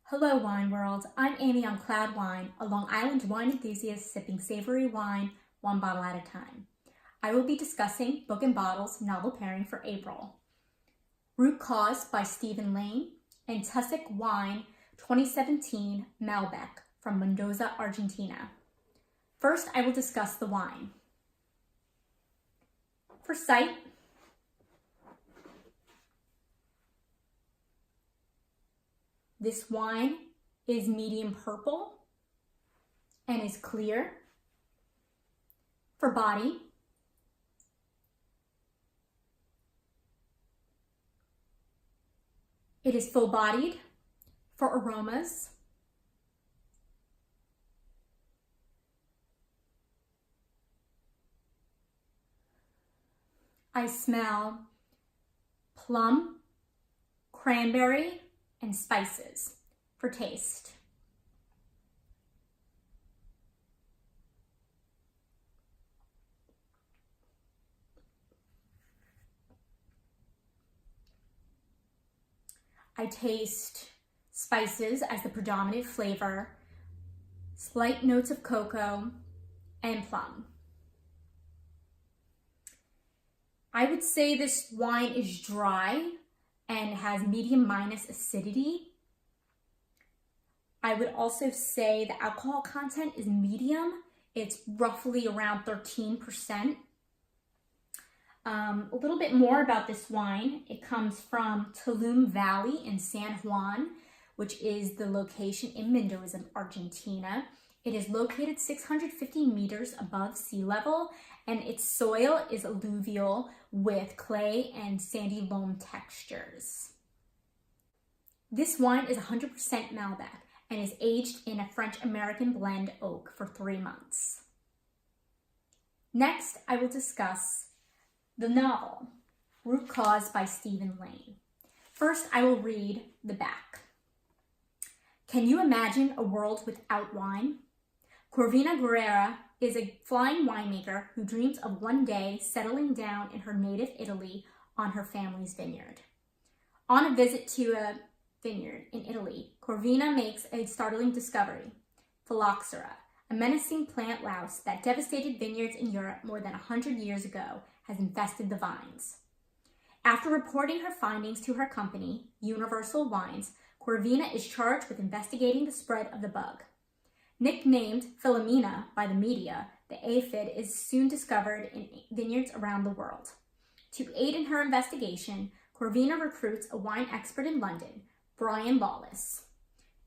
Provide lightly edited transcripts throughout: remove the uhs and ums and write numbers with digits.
Hello Wine World, I'm Amy on Cloud Wine, a Long Island wine enthusiast sipping savory wine one bottle at a time. I will be discussing Book and Bottles novel pairing for April. Root Cause by Stephen Lane and Tussock Wine 2017 Malbec from Mendoza, Argentina. First, I will discuss the wine. For sight, this wine is medium purple and is clear. For body, it is full-bodied. For aromas, I smell plum, cranberry, and spices. For taste, I taste spices as the predominant flavor, slight notes of cocoa, and plum. I would say this wine is dry and has medium minus acidity. I would also say the alcohol content is medium. It's roughly around 13%. A little bit more about this wine. It comes from Tulum Valley in San Juan, which is the location in Mendoza, Argentina. It is located 650 meters above sea level, and its soil is alluvial with clay and sandy loam textures. This wine is 100% Malbec and is aged in a French-American blend oak for 3 months. Next, I will discuss the novel, Root Cause by Stephen Lane. First, I will read the back. Can you imagine a world without wine? Corvina Guerrera is a flying winemaker who dreams of one day settling down in her native Italy on her family's vineyard. On a visit to a vineyard in Italy, Corvina makes a startling discovery: phylloxera, a menacing plant louse that devastated vineyards in Europe more than 100 years ago, has infested the vines. After reporting her findings to her company, Universal Wines, Corvina is charged with investigating the spread of the bug. Nicknamed Philomena by the media, the aphid is soon discovered in vineyards around the world. To aid in her investigation, Corvina recruits a wine expert in London, Brian Lawless.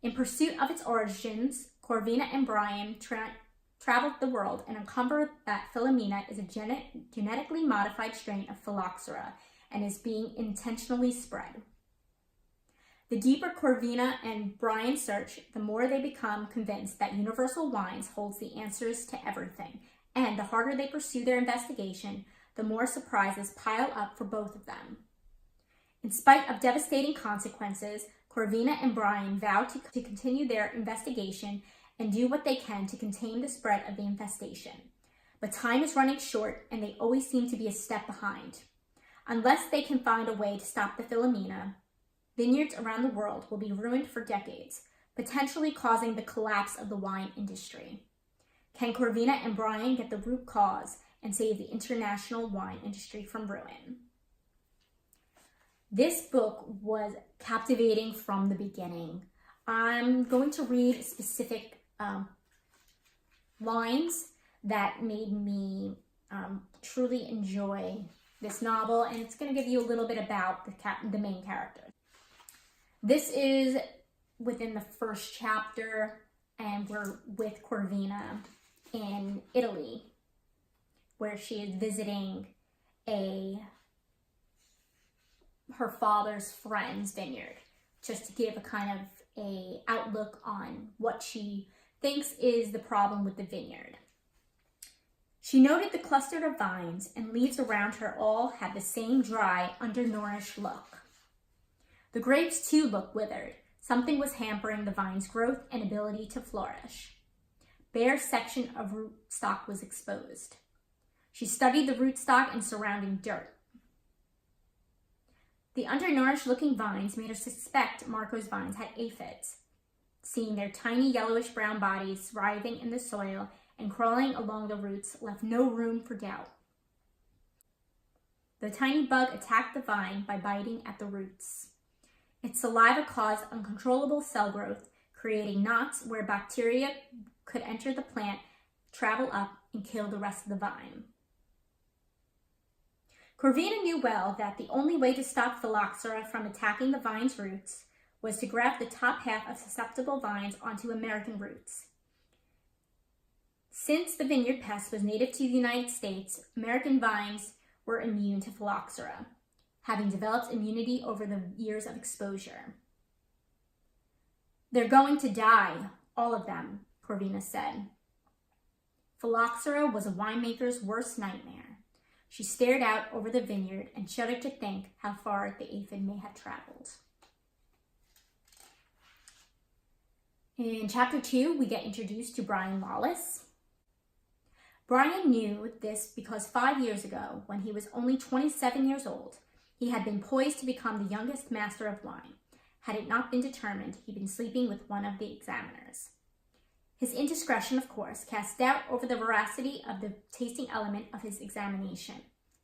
In pursuit of its origins, Corvina and Brian traveled the world and uncovered that Philomena is a genetically modified strain of phylloxera and is being intentionally spread. The deeper Corvina and Brian search, the more they become convinced that Universal Wines holds the answers to everything, and the harder they pursue their investigation, the more surprises pile up for both of them. In spite of devastating consequences, Corvina and Brian vow to continue their investigation and do what they can to contain the spread of the infestation. But time is running short, and they always seem to be a step behind. Unless they can find a way to stop the Philomena, vineyards around the world will be ruined for decades, potentially causing the collapse of the wine industry. Can Corvina and Brian get the root cause and save the international wine industry from ruin? This book was captivating from the beginning. I'm going to read specific lines that made me truly enjoy this novel, and it's going to give you a little bit about the main character. This is within the first chapter, and we're with Corvina in Italy, where she is visiting her father's friend's vineyard, just to give a kind of a outlook on what she thinks is the problem with the vineyard. She noted the cluster of vines and leaves around her all had the same dry, undernourished look. The grapes too looked withered. Something was hampering the vine's growth and ability to flourish. Bare section of rootstock was exposed. She studied the rootstock and surrounding dirt. The undernourished looking vines made her suspect Marco's vines had aphids. seeing their tiny yellowish-brown bodies writhing in the soil and crawling along the roots left no room for doubt. The tiny bug attacked the vine by biting at the roots. Its saliva caused uncontrollable cell growth, creating knots where bacteria could enter the plant, travel up, and kill the rest of the vine. Corvina knew well that the only way to stop phylloxera from attacking the vine's roots was to graft the top half of susceptible vines onto American roots. Since the vineyard pest was native to the United States, American vines were immune to phylloxera, having developed immunity over the years of exposure. "They're going to die, all of them," Corvina said. Phylloxera was a winemaker's worst nightmare. She stared out over the vineyard and shuddered to think how far the aphid may have traveled. In chapter 2, we get introduced to Brian Lawless. Brian knew this because 5 years ago, when he was only 27 years old, he had been poised to become the youngest master of wine. Had it not been determined, he'd been sleeping with one of the examiners. His indiscretion, of course, cast doubt over the veracity of the tasting element of his examination,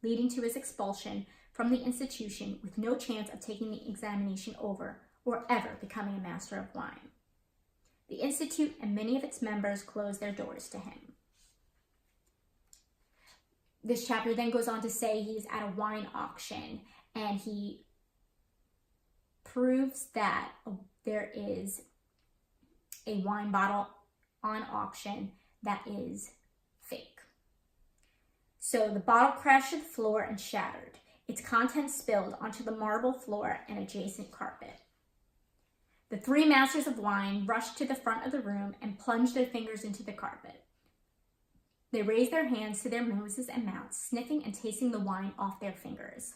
leading to his expulsion from the institution with no chance of taking the examination over or ever becoming a master of wine. The institute and many of its members closed their doors to him. This chapter then goes on to say he's at a wine auction and he proves that there is a wine bottle on auction that is fake. So the bottle crashed to the floor and shattered. Its contents spilled onto the marble floor and adjacent carpet. The 3 masters of wine rushed to the front of the room and plunged their fingers into the carpet. They raised their hands to their noses and mouths, sniffing and tasting the wine off their fingers.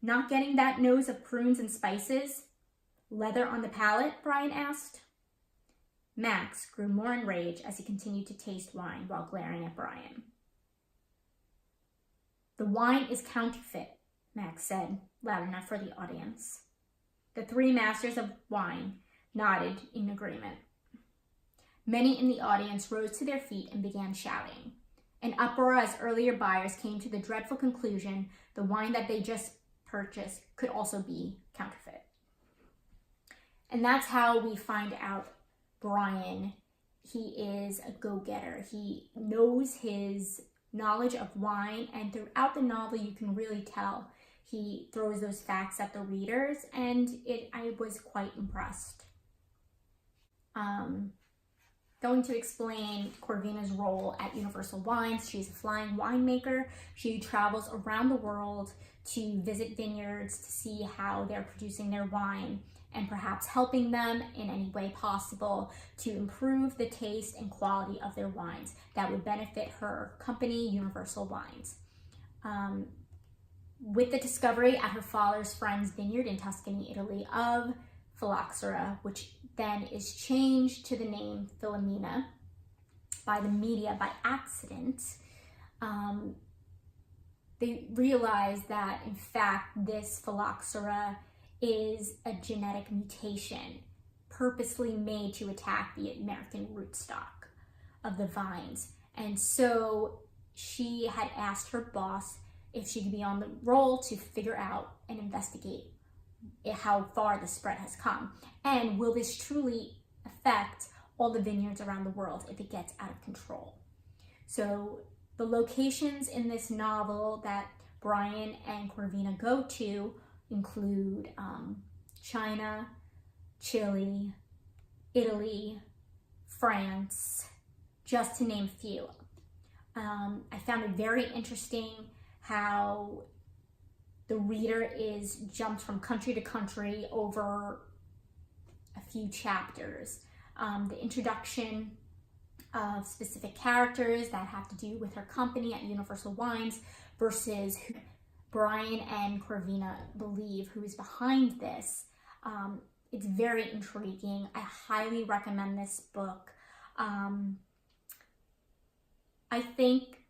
"Not getting that nose of prunes and spices? Leather on the palate?" Brian asked. Max grew more enraged as he continued to taste wine while glaring at Brian. "The wine is counterfeit," Max said, loud enough for the audience. The 3 masters of wine nodded in agreement. Many in the audience rose to their feet and began shouting. An uproar as earlier buyers came to the dreadful conclusion the wine that they just purchased could also be counterfeit. And that's how we find out Brian, he is a go-getter. He knows his knowledge of wine, and throughout the novel you can really tell he throws those facts at the readers, and I was quite impressed. Going to explain Corvina's role at Universal Wines. She's a flying winemaker. She travels around the world to visit vineyards to see how they're producing their wine and perhaps helping them in any way possible to improve the taste and quality of their wines that would benefit her company, Universal Wines. With the discovery at her father's friend's vineyard in Tuscany, Italy, of phylloxera, which then is changed to the name Philomena by the media by accident, they realized that, in fact, this phylloxera is a genetic mutation purposely made to attack the American rootstock of the vines. And so she had asked her boss if she could be on the roll to figure out and investigate how far the spread has come. And will this truly affect all the vineyards around the world if it gets out of control? So the locations in this novel that Brian and Corvina go to include China, Chile, Italy, France, just to name a few. I found it very interesting how the reader is jumped from country to country over a few chapters. The introduction of specific characters that have to do with her company at Universal Wines versus who Brian and Corvina believe who is behind this. It's very intriguing. I highly recommend this book. I think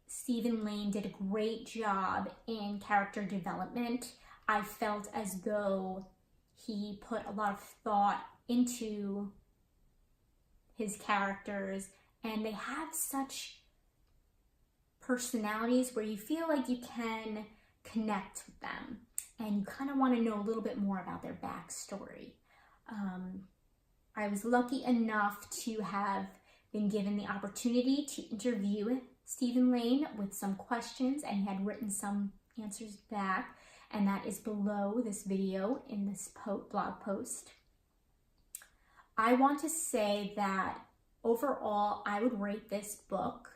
Stephen Lane did a great job in character development. I felt as though he put a lot of thought into his characters, and they have such personalities where you feel like you can connect with them and you kind of want to know a little bit more about their backstory. I was lucky enough to have been given the opportunity to interview Stephen Lane with some questions, and he had written some answers back, and that is below this video in this blog post. I want to say that overall, I would rate this book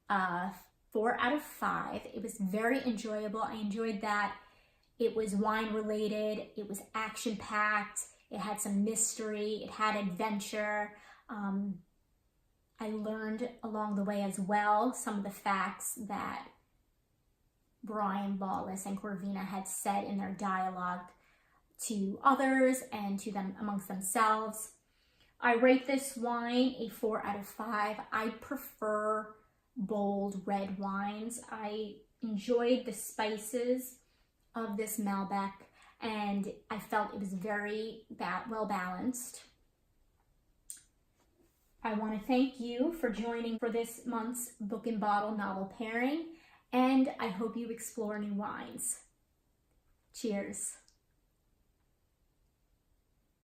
4 out of 5. It was very enjoyable. I enjoyed that it was wine related, it was action packed, it had some mystery, it had adventure. I learned along the way as well some of the facts that Brian Lawless and Corvina had said in their dialogue to others and to them amongst themselves. I rate this wine a 4 out of 5. I prefer bold red wines. I enjoyed the spices of this Malbec, and I felt it was very well balanced. I want to thank you for joining for this month's Book and Bottle novel pairing, and I hope you explore new wines. Cheers.